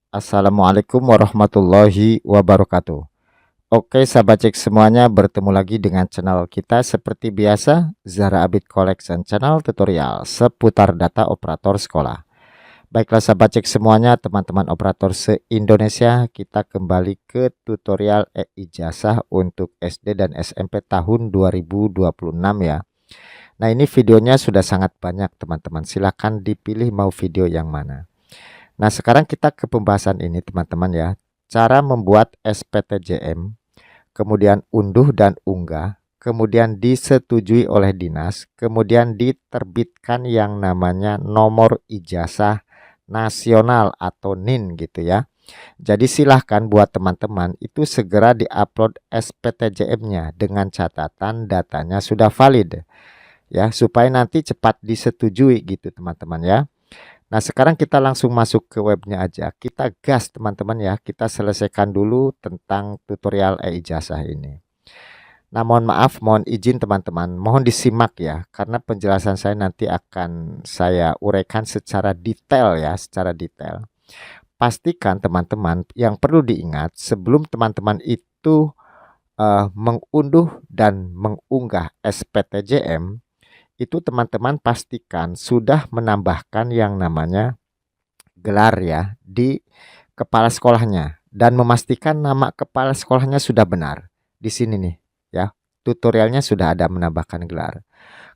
Assalamualaikum warahmatullahi wabarakatuh. Oke, sahabat cek semuanya, bertemu lagi dengan channel kita seperti biasa, Zahra Abid Collection Channel tutorial seputar data operator sekolah. Baiklah sahabat cek semuanya, teman-teman operator se-Indonesia, kita kembali ke tutorial e-ijazah untuk SD dan SMP tahun 2026 ya. Nah, ini videonya sudah sangat banyak teman-teman, silahkan dipilih mau video yang mana. Nah, sekarang kita ke pembahasan ini teman-teman ya. Cara membuat SPTJM, kemudian unduh dan unggah, kemudian disetujui oleh dinas, kemudian diterbitkan yang namanya nomor ijazah nasional atau NIN gitu ya. Jadi silahkan buat teman-teman itu segera diupload SPTJM-nya dengan catatan datanya sudah valid ya, supaya nanti cepat disetujui gitu teman-teman ya. Nah, sekarang kita langsung masuk ke webnya aja. Kita gas teman-teman ya. Kita selesaikan dulu tentang tutorial e-ijazah ini. Nah, mohon maaf, mohon izin teman-teman. Mohon disimak ya. Karena penjelasan saya nanti akan saya uraikan secara detail ya. Secara detail. Pastikan teman-teman yang perlu diingat sebelum teman-teman itu mengunduh dan mengunggah SPTJM. Itu teman-teman pastikan sudah menambahkan yang namanya gelar ya di kepala sekolahnya dan memastikan nama kepala sekolahnya sudah benar. Di sini nih ya, tutorialnya sudah ada menambahkan gelar.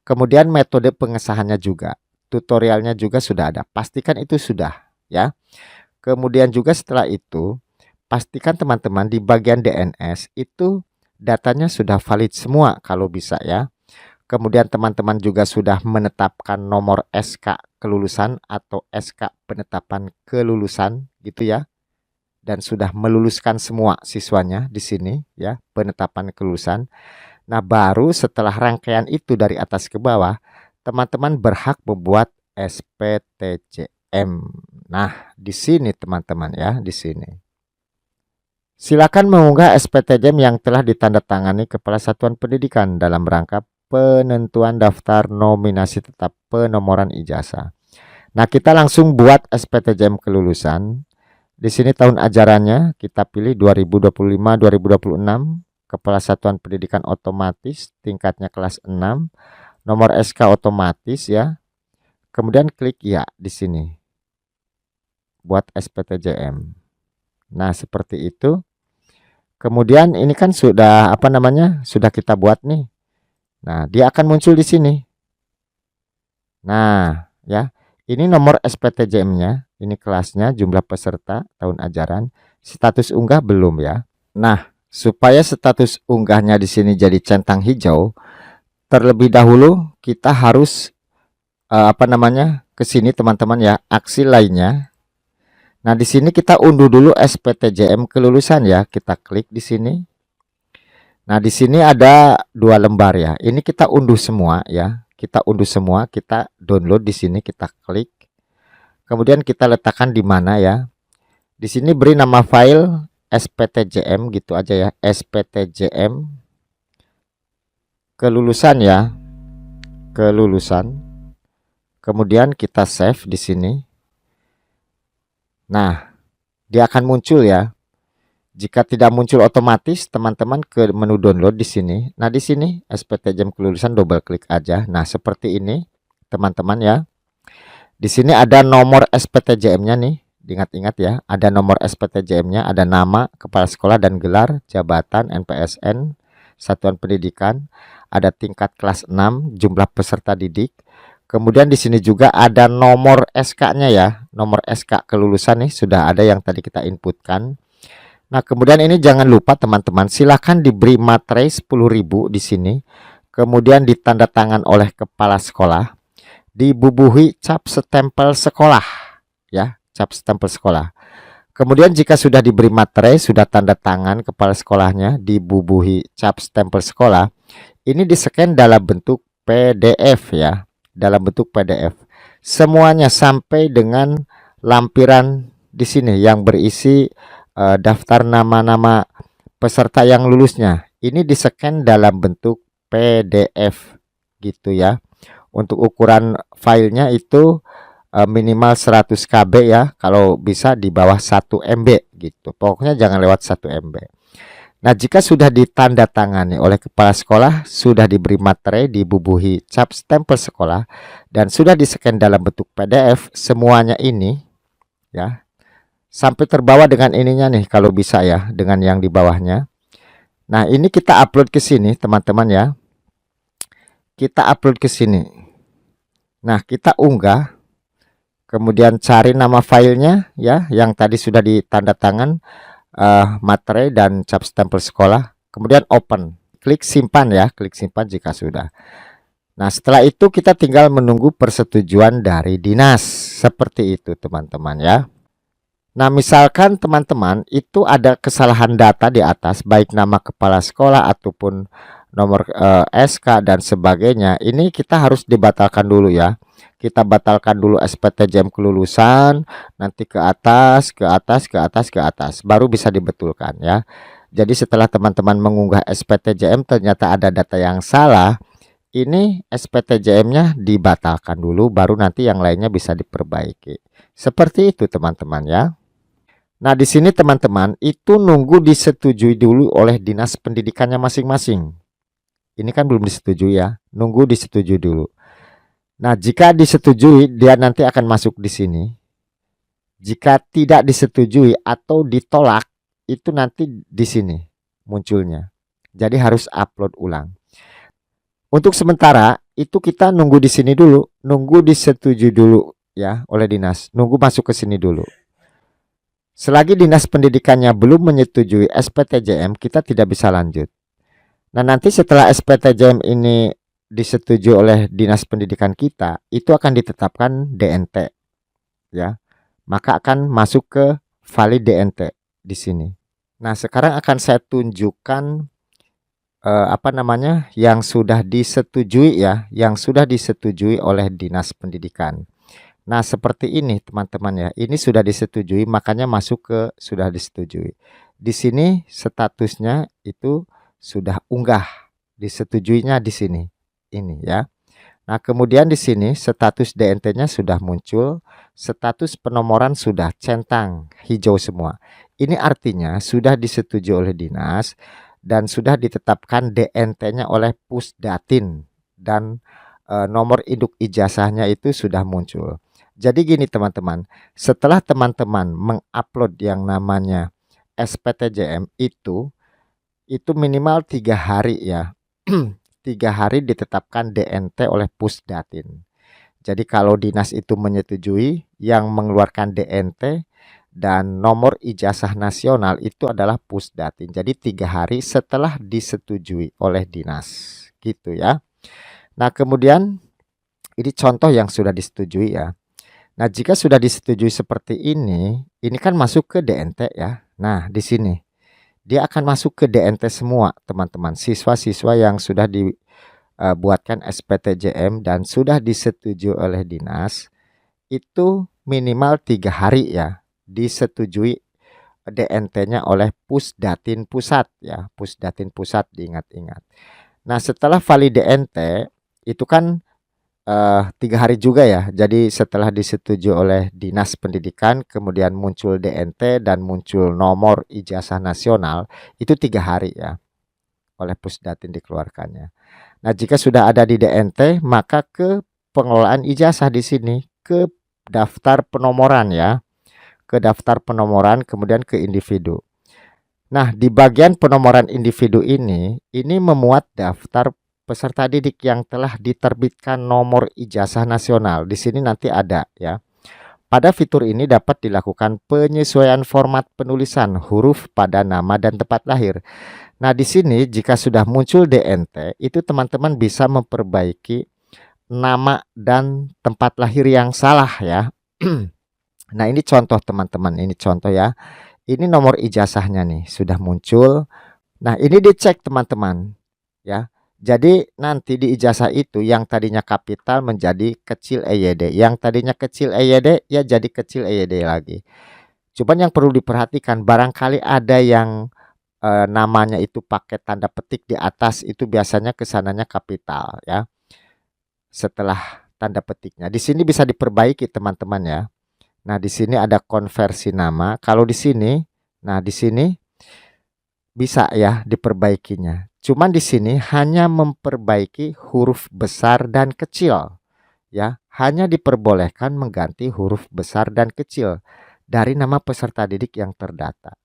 Kemudian metode pengesahannya juga, tutorialnya juga sudah ada. Pastikan itu sudah ya. Kemudian juga setelah itu pastikan teman-teman di bagian DNS itu datanya sudah valid semua kalau bisa ya. Kemudian teman-teman juga sudah menetapkan nomor SK kelulusan atau SK penetapan kelulusan gitu ya. Dan sudah meluluskan semua siswanya di sini ya, penetapan kelulusan. Nah, baru setelah rangkaian itu dari atas ke bawah, teman-teman berhak membuat SPTJM. Nah, di sini teman-teman ya, di sini. Silakan mengunggah SPTJM yang telah ditandatangani Kepala Satuan Pendidikan dalam rangka penentuan daftar nominasi tetap penomoran ijazah. Nah, kita langsung buat SPTJM kelulusan. Di sini tahun ajarannya kita pilih 2025-2026, Kepala Satuan Pendidikan otomatis, tingkatnya kelas 6, nomor SK otomatis ya. Kemudian klik ya di sini. Buat SPTJM. Nah, seperti itu. Kemudian ini kan sudah sudah kita buat nih. Nah, dia akan muncul di sini. Nah, ya. Ini nomor SPTJM-nya, ini kelasnya, jumlah peserta, tahun ajaran, status unggah belum ya. Nah, supaya status unggahnya di sini jadi centang hijau, terlebih dahulu kita harus ke sini teman-teman ya, aksi lainnya. Nah, di sini kita unduh dulu SPTJM kelulusan ya, kita klik di sini. Nah, di sini ada 2 lembar ya. Ini kita unduh semua ya. Kita unduh semua, kita download di sini, kita klik. Kemudian kita letakkan di mana ya. Di sini beri nama file SPTJM gitu aja ya. SPTJM kelulusan ya. Kelulusan. Kemudian kita save di sini. Nah, dia akan muncul ya. Jika tidak muncul otomatis, teman-teman ke menu download di sini. Nah, di sini SPTJM kelulusan double klik aja. Nah, seperti ini, teman-teman ya. Di sini ada nomor SPTJM-nya nih. Ingat-ingat ya, ada nomor SPTJM-nya, ada nama, kepala sekolah dan gelar, jabatan, NPSN, satuan pendidikan, ada tingkat kelas 6, jumlah peserta didik. Kemudian di sini juga ada nomor SK-nya ya. Nomor SK kelulusan nih sudah ada yang tadi kita inputkan. Nah, kemudian ini jangan lupa teman-teman, silahkan diberi materai 10.000 di sini. Kemudian ditanda tangan oleh kepala sekolah, dibubuhi cap stempel sekolah ya, cap stempel sekolah. Kemudian jika sudah diberi materai, sudah tanda tangan kepala sekolahnya, dibubuhi cap stempel sekolah, ini di-scan dalam bentuk PDF ya, dalam bentuk PDF. Semuanya sampai dengan lampiran di sini yang berisi daftar nama-nama peserta yang lulusnya. Ini di-scan dalam bentuk PDF gitu ya. Untuk ukuran filenya itu minimal 100 KB ya, kalau bisa di bawah 1 MB gitu. Pokoknya jangan lewat 1 MB. Nah, jika sudah ditandatangani oleh kepala sekolah, sudah diberi materai, dibubuhi cap stempel sekolah, dan sudah di-scan dalam bentuk PDF, semuanya ini ya, sampai terbawa dengan ininya nih kalau bisa ya, dengan yang di bawahnya. Nah, ini kita upload ke sini, teman-teman ya. Kita upload ke sini. Nah, kita unggah, kemudian cari nama filenya ya, yang tadi sudah ditandatangan materai dan cap stempel sekolah, kemudian open, klik simpan ya, klik simpan jika sudah. Nah, setelah itu kita tinggal menunggu persetujuan dari dinas, seperti itu teman-teman ya. Nah, misalkan teman-teman itu ada kesalahan data di atas, baik nama kepala sekolah ataupun nomor SK dan sebagainya, ini kita harus dibatalkan dulu ya. Kita batalkan dulu SPTJM kelulusan, nanti ke atas, ke atas, ke atas, ke atas, baru bisa dibetulkan ya. Jadi setelah teman-teman mengunggah SPTJM ternyata ada data yang salah, ini SPTJM-nya dibatalkan dulu, baru nanti yang lainnya bisa diperbaiki. Seperti itu teman-teman ya. Nah, di sini teman-teman itu nunggu disetujui dulu oleh dinas pendidikannya masing-masing. Ini kan belum disetujui ya, nunggu disetujui dulu. Nah, jika disetujui, dia nanti akan masuk di sini. Jika tidak disetujui atau ditolak, itu nanti di sini munculnya. Jadi harus upload ulang. Untuk sementara itu kita nunggu di sini dulu, nunggu disetujui dulu ya oleh dinas, nunggu masuk ke sini dulu. Selagi dinas pendidikannya belum menyetujui SPTJM, kita tidak bisa lanjut. Nah, nanti setelah SPTJM ini disetujui oleh dinas pendidikan kita, itu akan ditetapkan DNT ya. Maka akan masuk ke valid DNT di sini. Nah, sekarang akan saya tunjukkan yang sudah disetujui ya, yang sudah disetujui oleh dinas pendidikan. Nah, seperti ini teman-teman ya. Ini sudah disetujui, makanya masuk ke sudah disetujui. Di sini statusnya itu sudah unggah. Disetujuinya di sini. Ini ya. Nah, kemudian di sini status DNT-nya sudah muncul, status penomoran sudah centang hijau semua. Ini artinya sudah disetujui oleh dinas dan sudah ditetapkan DNT-nya oleh Pusdatin dan nomor induk ijazahnya itu sudah muncul. Jadi gini teman-teman, setelah teman-teman mengupload yang namanya SPTJM itu minimal 3 hari ya. 3 hari ditetapkan DNT oleh Pusdatin. Jadi kalau dinas itu menyetujui, yang mengeluarkan DNT dan nomor ijazah nasional itu adalah Pusdatin. Jadi 3 hari setelah disetujui oleh dinas. Gitu ya. Nah, kemudian ini contoh yang sudah disetujui ya. Nah, jika sudah disetujui seperti ini kan masuk ke DNT ya. Nah, di sini dia akan masuk ke DNT semua, teman-teman. Siswa-siswa yang sudah dibuatkan SPTJM dan sudah disetujui oleh dinas, itu minimal 3 hari ya, disetujui DNT-nya oleh Pusdatin Pusat ya. Pusdatin Pusat, diingat-ingat. Nah, setelah valid DNT, itu kan 3 hari juga ya. Jadi setelah disetujui oleh dinas pendidikan, kemudian muncul DNT dan muncul nomor ijazah nasional, itu 3 hari ya oleh Pusdatin dikeluarkannya. Nah, jika sudah ada di DNT, maka ke pengelolaan ijazah di sini, ke daftar penomoran ya, ke daftar penomoran, kemudian ke individu. Nah, di bagian penomoran individu ini memuat daftar peserta didik yang telah diterbitkan nomor ijazah nasional. Di sini nanti ada ya. Pada fitur ini dapat dilakukan penyesuaian format penulisan huruf pada nama dan tempat lahir. Nah, di sini jika sudah muncul DNT, itu teman-teman bisa memperbaiki nama dan tempat lahir yang salah ya. Nah, ini contoh teman-teman, ini contoh ya. Ini nomor ijazahnya nih sudah muncul. Nah, ini dicek teman-teman ya. Jadi nanti di ijazah itu yang tadinya kapital menjadi kecil EYD, yang tadinya kecil EYD ya jadi kecil EYD lagi. Cuman yang perlu diperhatikan, barangkali ada yang namanya itu pakai tanda petik di atas, itu biasanya kesananya kapital ya. Setelah tanda petiknya. Di sini bisa diperbaiki teman-teman ya. Nah, di sini ada konversi nama. Kalau di sini, nah di sini bisa ya diperbaikinya. Cuman di sini hanya memperbaiki huruf besar dan kecil ya. Hanya diperbolehkan mengganti huruf besar dan kecil dari nama peserta didik yang terdata.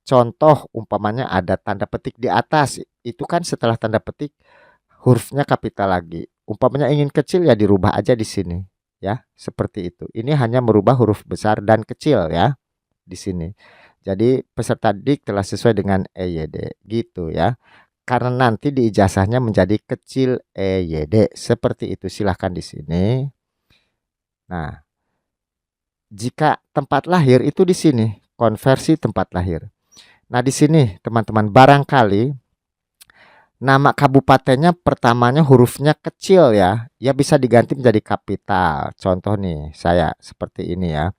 Contoh umpamanya ada tanda petik di atas, itu kan setelah tanda petik hurufnya kapital lagi. Umpamanya ingin kecil ya dirubah aja di sini ya, seperti itu. Ini hanya merubah huruf besar dan kecil ya di sini. Jadi peserta didik telah sesuai dengan EYD gitu ya. Karena nanti di ijazahnya menjadi kecil EYD seperti itu. Silahkan di sini. Nah, jika tempat lahir itu di sini, konversi tempat lahir. Nah, di sini teman-teman barangkali nama kabupatennya pertamanya hurufnya kecil ya. Ya bisa diganti menjadi kapital. Contoh nih, saya seperti ini ya.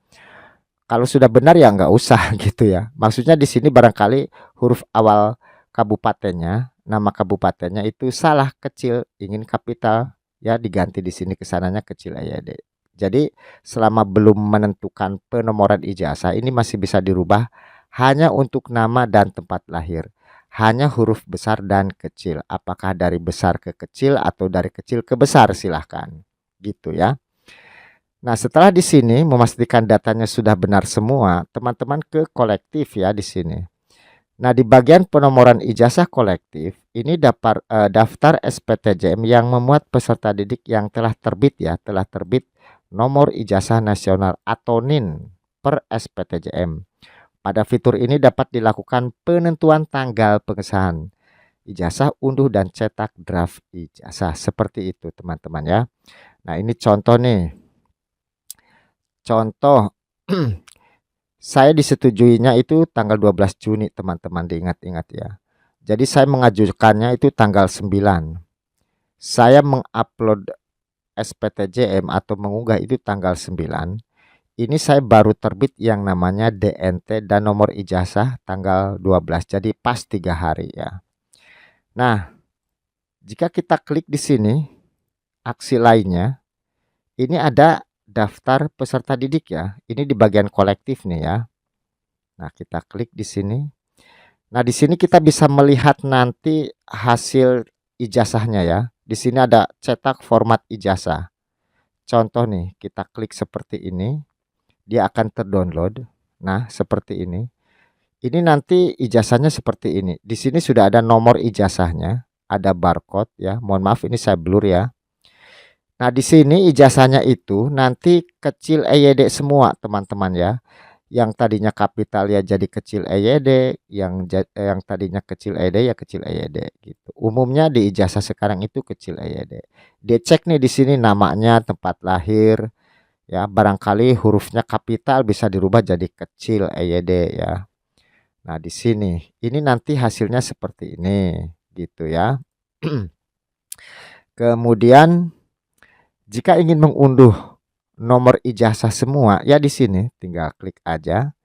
Kalau sudah benar ya nggak usah gitu ya. Maksudnya di sini barangkali huruf awal kabupatennya, nama kabupatennya itu salah kecil, ingin kapital ya diganti di sini kesananya kecil aja deh. Jadi selama belum menentukan penomoran ijazah ini masih bisa dirubah hanya untuk nama dan tempat lahir. Hanya huruf besar dan kecil. Apakah dari besar ke kecil atau dari kecil ke besar silahkan. Gitu ya. Nah, setelah di sini memastikan datanya sudah benar semua, teman-teman ke kolektif ya di sini. Nah, di bagian penomoran ijazah kolektif, ini daftar SPTJM yang memuat peserta didik yang telah terbit ya, telah terbit nomor ijazah nasional atau NIN per SPTJM. Pada fitur ini dapat dilakukan penentuan tanggal pengesahan ijazah, unduh dan cetak draft ijazah. Seperti itu teman-teman ya. Nah, ini contoh nih. Contoh, saya disetujuinya itu tanggal 12 Juni teman-teman diingat-ingat ya. Jadi saya mengajukannya itu tanggal 9. Saya mengupload SPTJM atau mengunggah itu tanggal 9. Ini saya baru terbit yang namanya DNT dan nomor ijazah tanggal 12. Jadi pas 3 hari ya. Nah, jika kita klik di sini, aksi lainnya, ini ada daftar peserta didik ya. Ini di bagian kolektif nih ya. Nah, kita klik di sini. Nah, di sini kita bisa melihat nanti hasil ijazahnya ya. Di sini ada cetak format ijazah. Contoh nih, kita klik seperti ini. Dia akan terdownload. Nah, seperti ini. Ini nanti ijazahnya seperti ini. Di sini sudah ada nomor ijazahnya, ada barcode ya. Mohon maaf ini saya blur ya. Nah, di sini ijazahnya itu nanti kecil EYD semua, teman-teman ya. Yang tadinya kapital ya jadi kecil EYD, yang tadinya kecil EYD ya kecil EYD gitu. Umumnya di ijazah sekarang itu kecil EYD. Dia cek nih di sini namanya, tempat lahir ya, barangkali hurufnya kapital bisa dirubah jadi kecil EYD ya. Nah, di sini ini nanti hasilnya seperti ini gitu ya. Kemudian jika ingin mengunduh nomor ijazah semua, ya di sini tinggal klik aja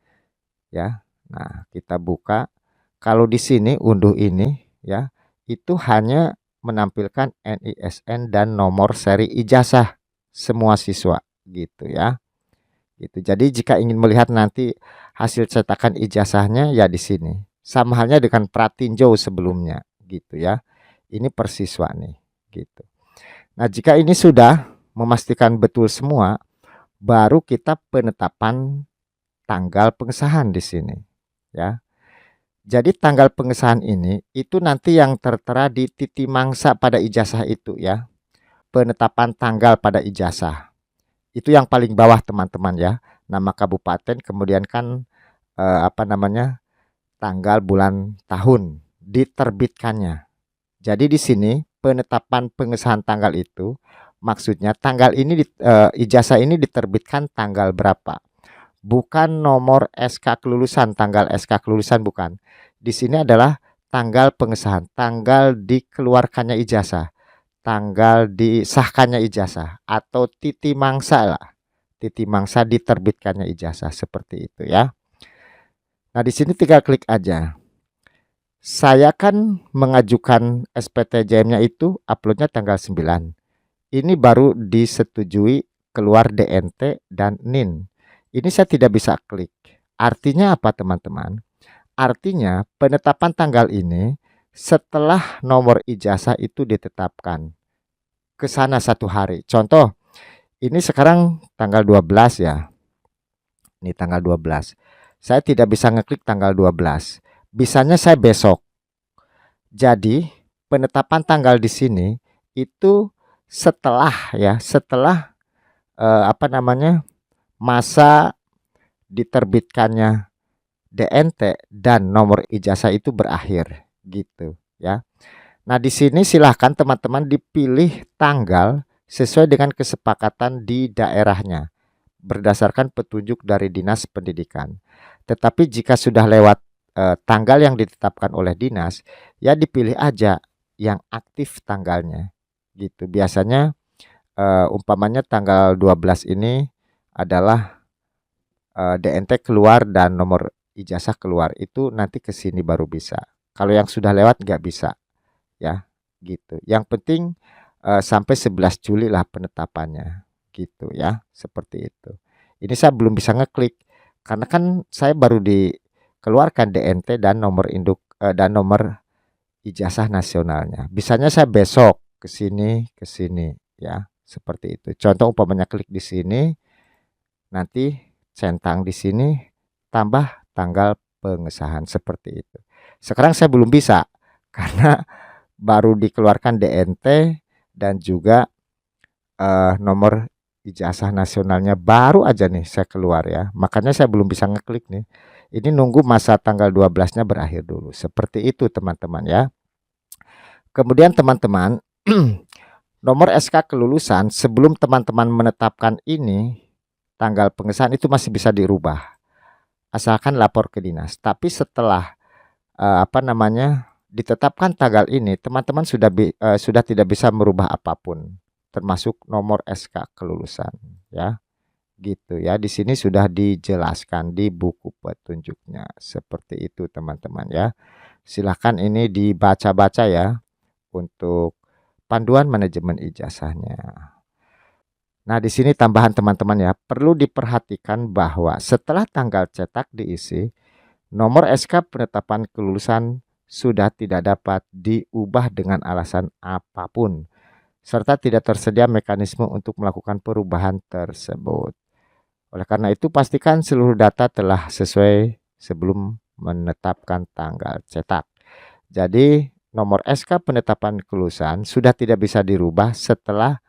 ya. Nah, kita buka. Kalau di sini unduh ini ya, itu hanya menampilkan NISN dan nomor seri ijazah semua siswa gitu ya. Gitu. Jadi jika ingin melihat nanti hasil cetakan ijazahnya ya di sini. Sama halnya dengan pratinjau sebelumnya gitu ya. Ini per siswa nih gitu. Nah, jika ini sudah memastikan betul semua, baru kita penetapan tanggal pengesahan di sini ya. Jadi tanggal pengesahan ini itu nanti yang tertera di titi mangsa pada ijazah itu ya. Penetapan tanggal pada ijazah. Itu yang paling bawah teman-teman ya. Nama kabupaten kemudian kan tanggal, bulan, tahun diterbitkannya. Jadi di sini penetapan pengesahan tanggal itu maksudnya tanggal ini ijazah ini diterbitkan tanggal berapa. Bukan nomor SK kelulusan, tanggal SK kelulusan bukan. Di sini adalah tanggal pengesahan, tanggal dikeluarkannya ijazah, tanggal disahkannya ijazah atau titi mangsa lah. Titi mangsa diterbitkannya ijazah seperti itu ya. Nah, di sini tinggal klik aja. Saya kan mengajukan SPTJM-nya itu uploadnya tanggal 9. ini baru disetujui keluar DNT dan NIN. Ini saya tidak bisa klik. Artinya apa teman-teman? Artinya penetapan tanggal ini setelah nomor ijazah itu ditetapkan. Ke sana 1 hari. Contoh, ini sekarang tanggal 12 ya. Ini tanggal 12. Saya tidak bisa ngeklik tanggal 12. Bisanya saya besok. Jadi, penetapan tanggal di sini itu setelah ya, setelah apa namanya? Masa diterbitkannya DNT dan nomor ijazah itu berakhir gitu ya. Nah, di sini silahkan teman-teman dipilih tanggal sesuai dengan kesepakatan di daerahnya berdasarkan petunjuk dari Dinas Pendidikan. Tetapi jika sudah lewat tanggal yang ditetapkan oleh dinas, ya dipilih aja yang aktif tanggalnya gitu. Biasanya umpamanya tanggal 12 ini adalah DNT keluar dan nomor ijazah keluar, itu nanti ke sini baru bisa. Kalau yang sudah lewat nggak bisa ya gitu. Yang penting sampai 11 Juli lah penetapannya gitu ya, seperti itu. Ini saya belum bisa ngeklik karena kan saya baru dikeluarkan DNT dan nomor induk dan nomor ijazah nasionalnya. Bisanya saya besok ke sini ya, seperti itu. Contoh umpamanya klik di sini, nanti centang di sini tambah tanggal pengesahan seperti itu. Sekarang saya belum bisa karena baru dikeluarkan DNT dan juga nomor ijazah nasionalnya baru aja nih saya keluar ya. Makanya saya belum bisa ngeklik nih. Ini nunggu masa tanggal 12-nya berakhir dulu. Seperti itu teman-teman ya. Kemudian teman-teman, nomor SK kelulusan sebelum teman-teman menetapkan ini, tanggal pengesahan itu masih bisa dirubah. Asalkan lapor ke dinas. Tapi setelah apa namanya ditetapkan tanggal ini, teman-teman sudah tidak bisa merubah apapun, termasuk nomor SK kelulusan ya. Gitu ya. Di sini sudah dijelaskan di buku petunjuknya. Seperti itu teman-teman ya. Silahkan ini dibaca-baca ya untuk panduan manajemen ijazahnya. Nah, di sini tambahan teman-teman ya, perlu diperhatikan bahwa setelah tanggal cetak diisi, nomor SK penetapan kelulusan sudah tidak dapat diubah dengan alasan apapun, serta tidak tersedia mekanisme untuk melakukan perubahan tersebut. Oleh karena itu, pastikan seluruh data telah sesuai sebelum menetapkan tanggal cetak. Jadi, nomor SK penetapan kelulusan sudah tidak bisa dirubah setelah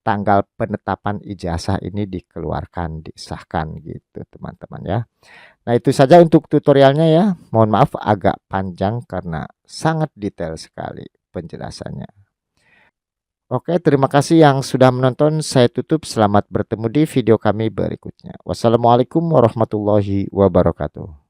tanggal penetapan ijazah ini dikeluarkan, disahkan gitu teman-teman ya. Nah, itu saja untuk tutorialnya ya. Mohon maaf agak panjang karena sangat detail sekali penjelasannya. Oke, terima kasih yang sudah menonton. Saya tutup. Selamat bertemu di video kami berikutnya. Wassalamualaikum warahmatullahi wabarakatuh.